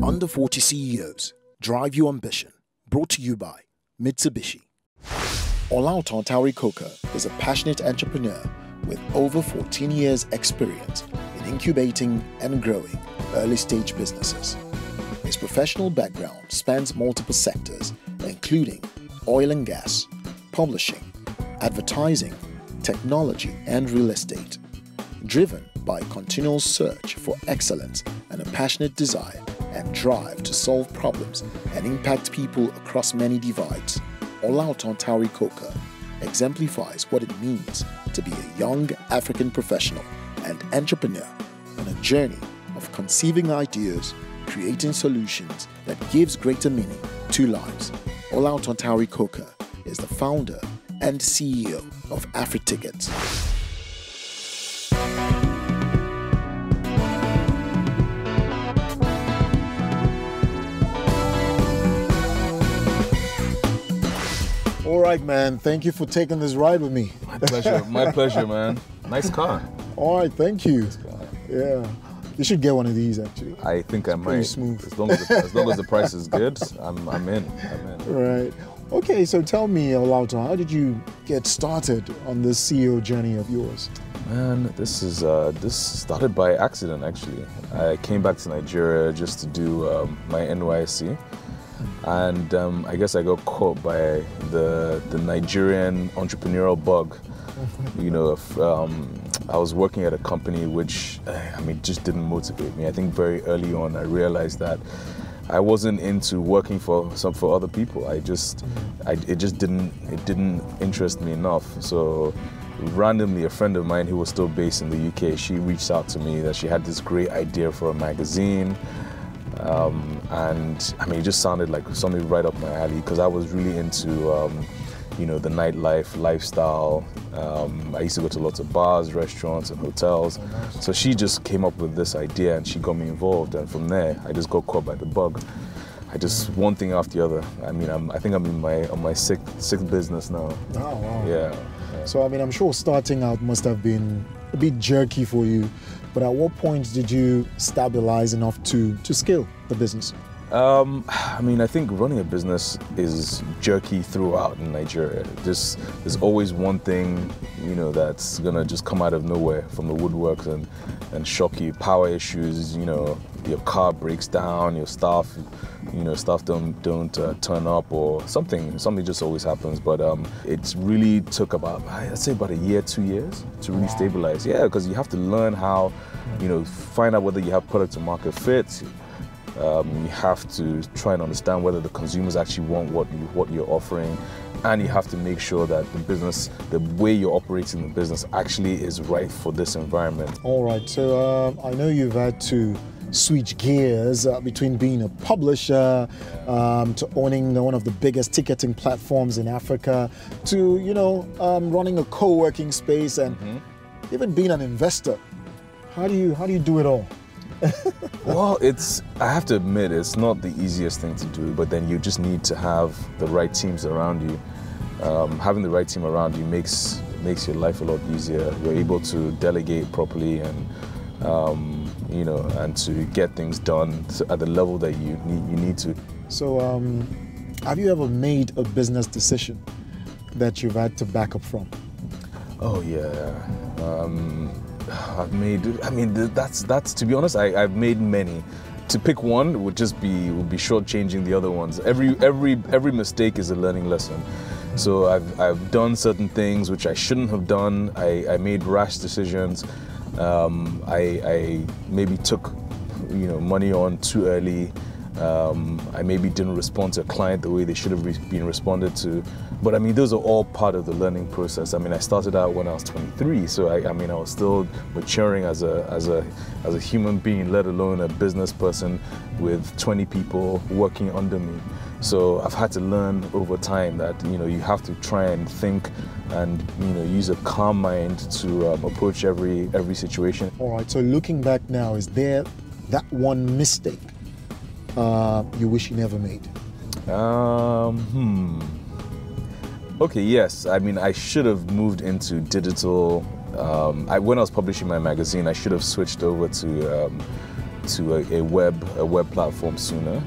Under 40 CEOs, drive your ambition. Brought to you by Mitsubishi. Olaotan Towry-Coker is a passionate entrepreneur with over 14 years experience in incubating and growing early-stage businesses. His professional background spans multiple sectors, including oil and gas, publishing, advertising, technology, and real estate. Driven by continual search for excellence and a passionate desire and drive to solve problems and impact people across many divides, Olaotan Towry-Coker exemplifies what it means to be a young African professional and entrepreneur on a journey of conceiving ideas, creating solutions that gives greater meaning to lives. Olaotan Towry-Coker is the founder and CEO of Afritickets. All right, man. Thank you for taking this ride with me. My pleasure. My pleasure, man. Nice car. All right, thank you. Yeah, you should get one of these actually. I think I might. Smooth. As long as the price is good, I'm in. Right. Okay, so tell me, Olaotan, how did you get started on this CEO journey of yours? Man, this started by accident actually. I came back to Nigeria just to do my NYSC. And I guess I got caught by the Nigerian entrepreneurial bug. You know, I was working at a company which, just didn't motivate me. I think very early on I realized that I wasn't into working for other people. It just didn't interest me enough. So randomly, a friend of mine who was still based in the UK, she reached out to me that she had this great idea for a magazine. And it just sounded like something right up my alley because I was really into, the nightlife, lifestyle. I used to go to lots of bars, restaurants, and hotels. So she just came up with this idea and she got me involved. And from there, I just got caught by the bug. One thing after the other. I think I'm on my sixth business now. Oh, wow. Yeah. So, I'm sure starting out must have been a bit jerky for you. But at what point did you stabilize enough to scale the business? I think running a business is jerky throughout in Nigeria. There's always one thing, that's gonna just come out of nowhere from the woodworks and shock you. Power issues, your car breaks down, your staff don't turn up, or something just always happens. But it really took about, I'd say about a year, 2 years to really stabilize. Yeah, because you have to learn how, find out whether you have product to market fit. You have to try and understand whether the consumers actually want what you're offering, and you have to make sure that the business, the way you're operating the business, actually is right for this environment. All right. So I know you've had to switch gears between being a publisher to owning one of the biggest ticketing platforms in Africa, to running a co-working space, and even being an investor. How do you do it all? Well, I have to admit, it's not the easiest thing to do, but then you just need to have the right teams around you. Having the right team around you makes your life a lot easier. You're able to delegate properly and to get things done at the level that you need to. So, have you ever made a business decision that you've had to back up from? Oh yeah. I've made, that's to be honest, I've made many. To pick one would be shortchanging the other ones. Every mistake is a learning lesson. So I've done certain things which I shouldn't have done. I made rash decisions. I maybe took money on too early. I maybe didn't respond to a client the way they should have been responded to. But I mean, those are all part of the learning process. I mean, I started out when I was 23, so I mean, I was still maturing as a human being, let alone a business person with 20 people working under me. So I've had to learn over time that, you know, you have to try and think and, you know, use a calm mind to approach every situation. All right, so looking back now, is there that one mistake you wish you never made? Okay, yes. I mean, I should have moved into digital. When I was publishing my magazine, I should have switched over to a web platform sooner.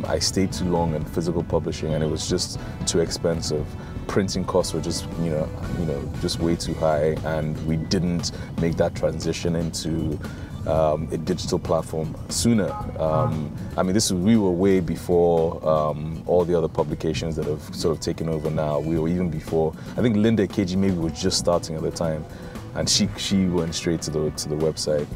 I stayed too long in physical publishing, and it was just too expensive. Printing costs were just, you know, just way too high, and we didn't make that transition into a digital platform sooner. I mean, we were way before all the other publications that have sort of taken over now. We were even before. I think Linda KG maybe was just starting at the time, and she went straight to the website.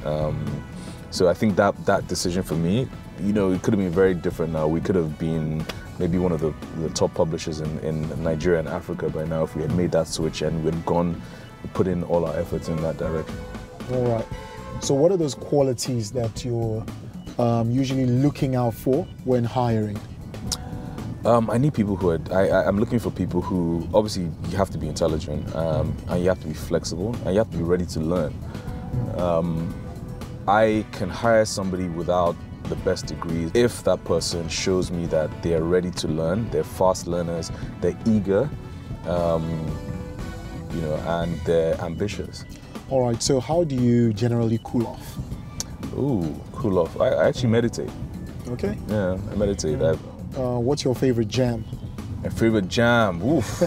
So I think that decision for me, you know, it could have been very different now. We could have been maybe one of the top publishers in Nigeria and Africa by now if we had made that switch and we'd put in all our efforts in that direction. All right. So what are those qualities that you're usually looking out for when hiring? I need people who I'm looking for people who, obviously you have to be intelligent, and you have to be flexible, and you have to be ready to learn. I can hire somebody without the best degrees if that person shows me that they are ready to learn, they're fast learners, they're eager, you know, and they're ambitious. All right, so how do you generally cool off? Ooh, cool off. I actually meditate. Okay. Yeah, I meditate. What's your favorite jam? My favorite jam? Oof.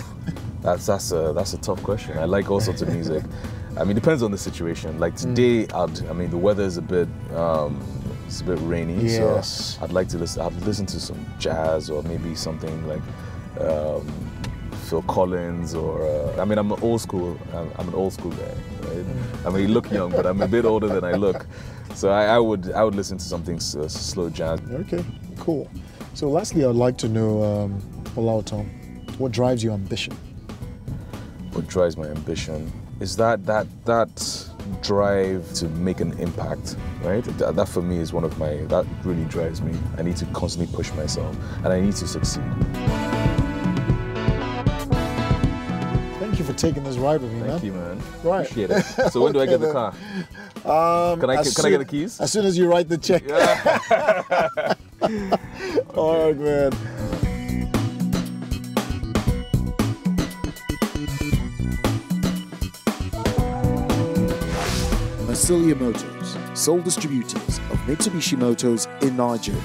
That's a tough question. I like all sorts of music. I mean, it depends on the situation. Like today, I mean, the weather is a bit rainy, yes. So I'd listen to some jazz or maybe something like Phil Collins or I mean, I'm an old school guy. Right? I mean, you look young, but I'm a bit older than I look. So I would listen to something slow jazz. Okay, cool. So lastly, I'd like to know, Olaotan, what drives your ambition? What drives my ambition is that drive to make an impact, right? That for me is that really drives me. I need to constantly push myself, and I need to succeed. Thank you for taking this ride with me, man. Thank you, man. Right. Appreciate it. So when do I get the car? Can I get the keys? As soon as you write the check. Yeah. All right, man. Massilia Motors, sole distributors of Mitsubishi Motors in Nigeria.